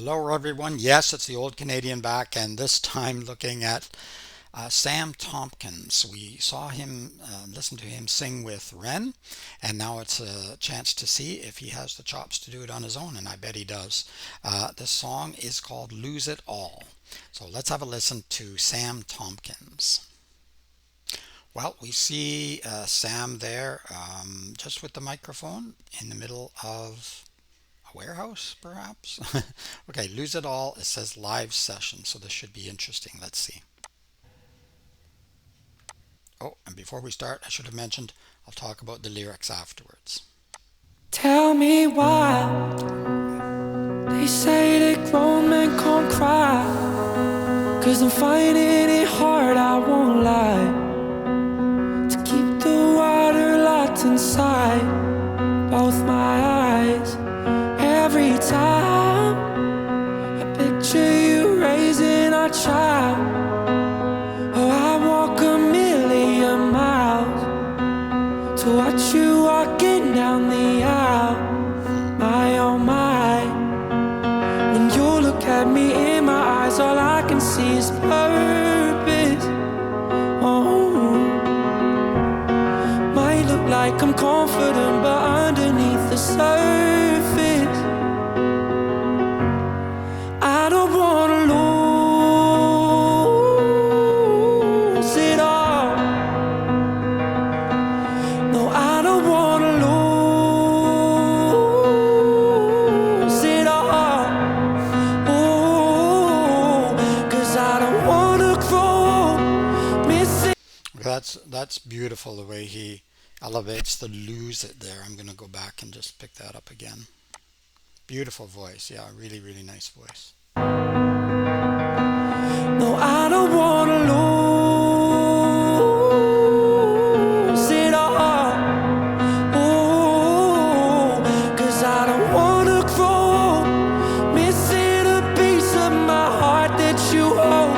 Hello, everyone. Yes, it's the old Canadian back, and this time looking at Sam Tompkins. We saw him, listen to him sing with Ren, and now it's a chance to see if he has the chops to do it on his own, and I bet he does. This song is called Lose It All. So let's have a listen to Sam Tompkins. Well, we see Sam there just with the microphone in the middle of a warehouse, perhaps? Okay, Lose It All. It says live session, so this should be interesting. Let's see. Oh, and before we start, I should have mentioned I'll talk about the lyrics afterwards. Tell me why they say that grown men can't cry. 'Cause I'm finding it hard, I won't lie, to keep the water locked inside both my eyes. Every time I picture you raising our child, oh, I walk a million miles to watch you walking down the aisle. My oh my, when you look at me in my eyes, all I can see is purpose. Oh, might look like I'm confident, but underneath the surface, I don't wanna lose it all. No, I don't wanna lose it all. Oh, 'cause I don't wanna grow missing. That's beautiful the way he elevates the lose it there. I'm going to go back and just pick that up again. Beautiful voice. Yeah, really, really nice voice. No, I don't wanna lose it all. Oh, 'cause I don't wanna grow missing a piece of my heart that you hold.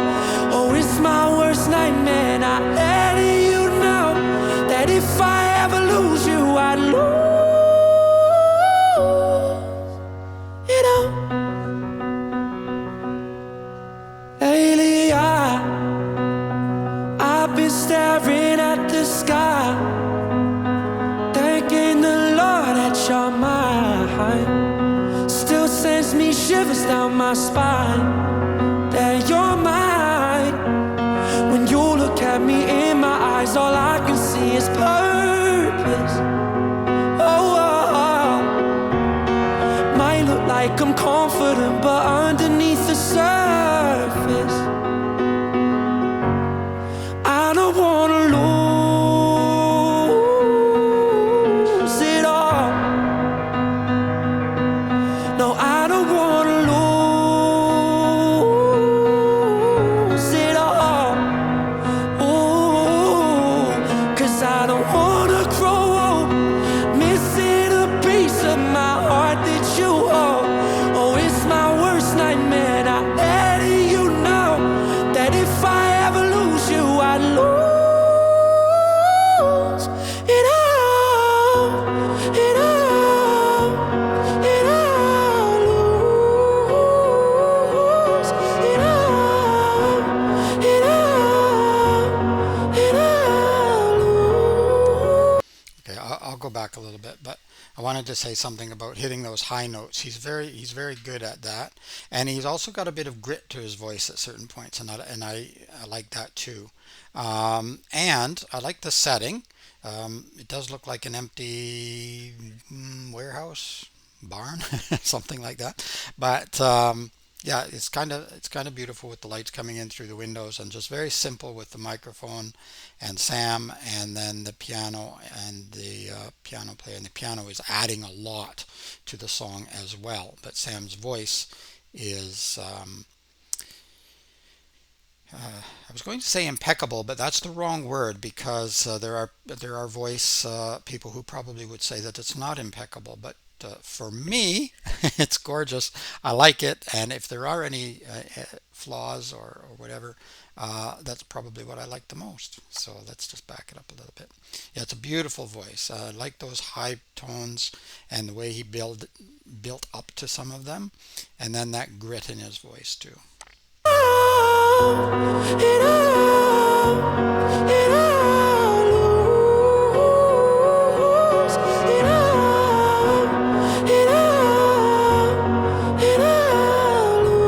Oh, it's my worst nightmare, not letting you know that if I ever lose you, I'd lose it all. Lately I've been staring at the sky, thanking the Lord that you're mine. Still sends me shivers down my spine, that you're mine. When you look at me in my eyes, all I can see is purpose. Oh, oh, oh. Might look like I'm confident, but underneath the surface, I don't wanna lose it all. No, I don't wanna lose it all. Oh, 'cause I don't wanna grow old missing a piece of my heart that you hold. Oh, it's my worst nightmare, not letting you know that if I ever lose you, I'd lose it all, it all, it all, lose it all, it all, it all, lose. Okay, I'll go back a little bit, but I wanted to say something about hitting those high notes. He's very good at that, and he's also got a bit of grit to his voice at certain points, and I like that too. And I like the setting. It does look like an empty warehouse, barn, something like that. But yeah, it's kind of beautiful with the lights coming in through the windows, and just very simple with the microphone and Sam, and then the piano and the piano player. And the piano is adding a lot to the song as well. But Sam's voice is I was going to say impeccable, but that's the wrong word, because there are voice people who probably would say that it's not impeccable. But for me, it's gorgeous. I like it, and if there are any flaws or whatever, that's probably what I like the most. So let's just back it up a little bit. Yeah, it's a beautiful voice. I like those high tones and the way he built up to some of them, and then that grit in his voice too. It all, it all lose. It all, it all, it all lose.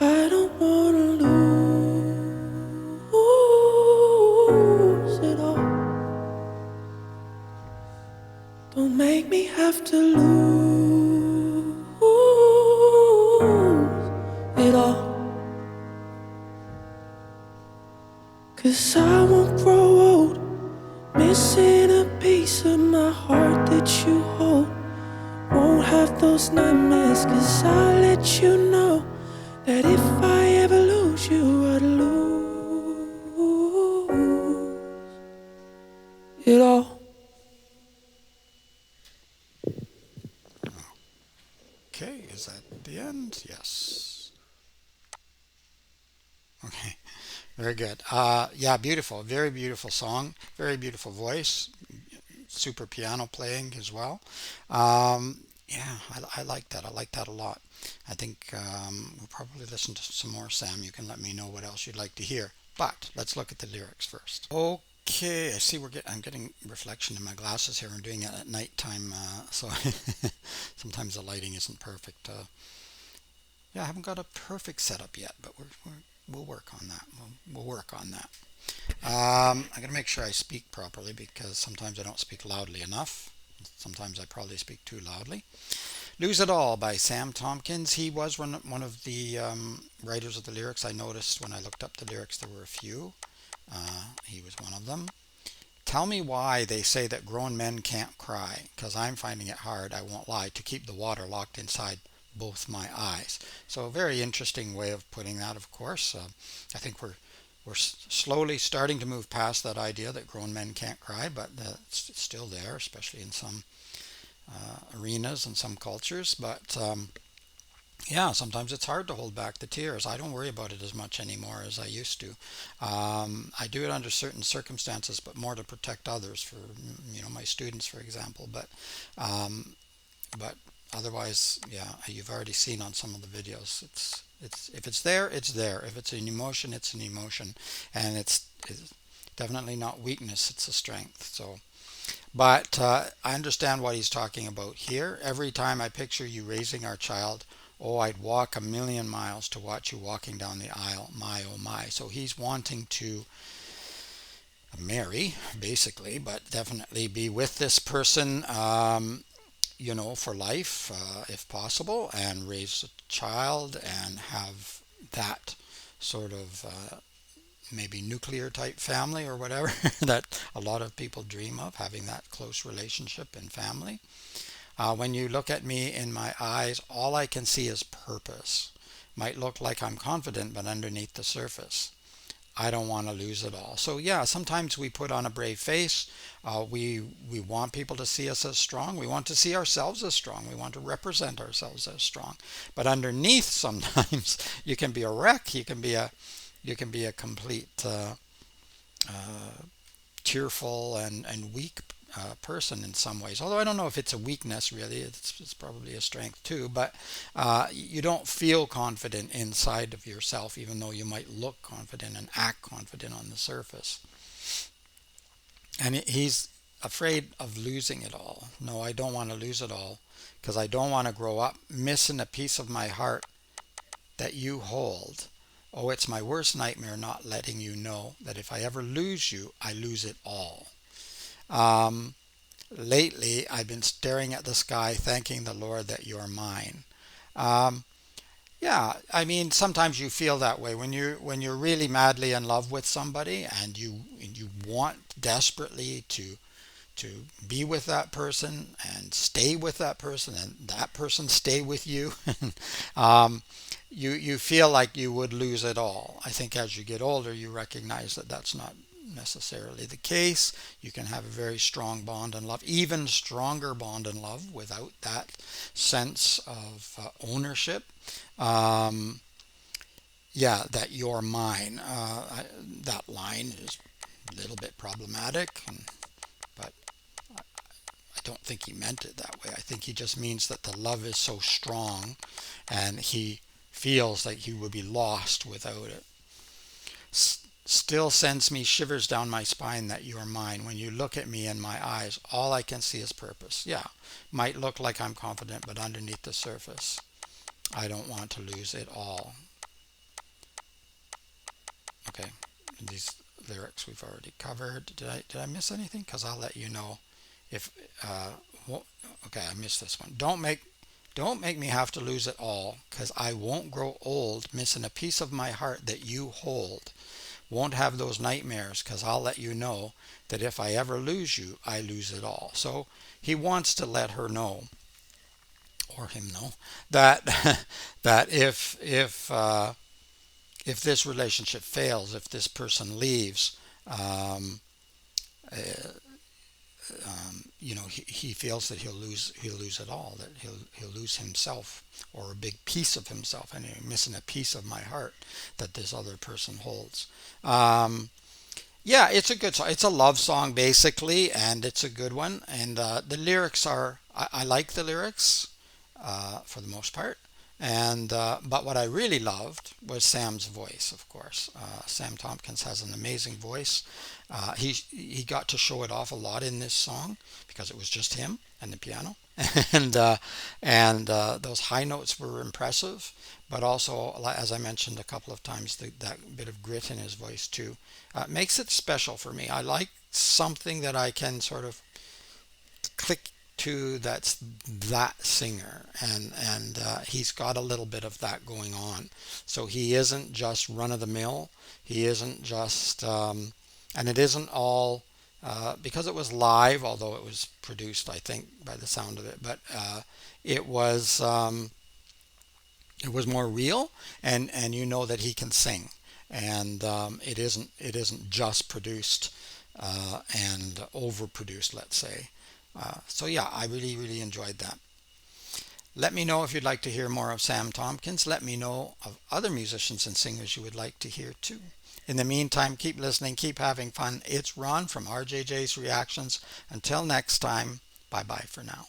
I don't wanna lose it all. Don't make me have to lose it all. 'Cause I won't grow old, missing a piece of my heart that you hold. Won't have those nightmares, 'cause I let you know that if I ever lose you, I'd lose it all. Okay, is that the end? Yes. Okay, very good. Yeah, beautiful, very beautiful song, very beautiful voice, super piano playing as well. Yeah, I like that. I like that a lot. I think we'll probably listen to some more, Sam. You can let me know what else you'd like to hear. But let's look at the lyrics first. Okay, I see I'm getting reflection in my glasses here. I'm doing it at nighttime, so sometimes the lighting isn't perfect. Yeah, I haven't got a perfect setup yet, but we'll work on that. We'll work on that. I got to make sure I speak properly because sometimes I don't speak loudly enough. Sometimes I probably speak too loudly. Lose It All by Sam Tompkins. He was one of the writers of the lyrics. I noticed when I looked up the lyrics there were a few. He was one of them. Tell me why they say that grown men can't cry, because I'm finding it hard, I won't lie, to keep the water locked inside both my eyes. So a very interesting way of putting that, of course. I think we're slowly starting to move past that idea that grown men can't cry, but it's still there, especially in some arenas and some cultures. But yeah, sometimes it's hard to hold back the tears. I don't worry about it as much anymore as I used to. I do it under certain circumstances, but more to protect others, for my students, for example. Um, but otherwise, yeah, you've already seen on some of the videos. It's if it's there, it's there. If it's an emotion, it's an emotion, and it's definitely not weakness. It's a strength. So. But I understand what he's talking about here. Every time I picture you raising our child, oh, I'd walk a million miles to watch you walking down the aisle. My, oh, my. So he's wanting to marry, basically, but definitely be with this person, for life, if possible, and raise a child and have that sort of maybe nuclear type family or whatever that a lot of people dream of, having that close relationship and family. When you look at me in my eyes, all I can see is purpose. Might look like I'm confident, but underneath the surface, I don't want to lose it all. So yeah, sometimes we put on a brave face. We want people to see us as strong. We want to see ourselves as strong. We want to represent ourselves as strong. But underneath, sometimes you can be a wreck. You can be a complete tearful and weak person in some ways. Although I don't know if it's a weakness really, it's probably a strength too. But you don't feel confident inside of yourself, even though you might look confident and act confident on the surface. And he's afraid of losing it all. No, I don't want to lose it all because I don't want to grow up missing a piece of my heart that you hold. Oh, it's my worst nightmare not letting you know that if I ever lose you, I lose it all. Um, Lately, I've been staring at the sky, thanking the Lord that you're mine. Um, yeah, I mean, sometimes you feel that way when you're really madly in love with somebody, and you want desperately to be with that person and stay with that person and that person stay with you. um, you feel like you would lose it all. I think as you get older, you recognize that that's not necessarily the case. You can have a very strong bond in love, even stronger bond in love without that sense of ownership. Um, Yeah, that you're mine. That line is a little bit problematic, but I don't think he meant it that way. I think he just means that the love is so strong and he feels like he would be lost without it. Still sends me shivers down my spine that you are mine. When you look at me in my eyes, all I can see is purpose. Yeah, might look like I'm confident, but underneath the surface, I don't want to lose it all. Okay, these lyrics we've already covered. Did I miss anything? Because I'll let you know if. Well, okay, I missed this one. Don't make me have to lose it all, because I won't grow old missing a piece of my heart that you hold. Won't have those nightmares, because I'll let you know that if I ever lose you, I lose it all. So he wants to let her know, or him know, that that if this relationship fails, if this person leaves, um, he feels that he'll lose it all, that he'll lose himself or a big piece of himself, and he's missing a piece of my heart that this other person holds. Um, yeah, it's a good song. It's a love song basically, and it's a good one. And the lyrics are I like the lyrics for the most part. And but what I really loved was Sam's voice, of course. Sam Tompkins has an amazing voice. He got to show it off a lot in this song because it was just him and the piano, and those high notes were impressive. But also, as I mentioned a couple of times, that bit of grit in his voice too makes it special for me. I like something that I can sort of click to, that's that singer, and he's got a little bit of that going on, so he isn't just run of the mill. He isn't just and it isn't all because it was live, although it was produced, I think, by the sound of it, but it was um, it was more real, and you know that he can sing, and it isn't just produced and overproduced, let's say. So yeah, I really really enjoyed that. Let me know if you'd like to hear more of Sam Tompkins. Let me know of other musicians and singers you would like to hear too. In the meantime, keep listening, keep having fun. It's Ron from RJJ's Reactions. Until next time, bye bye for now.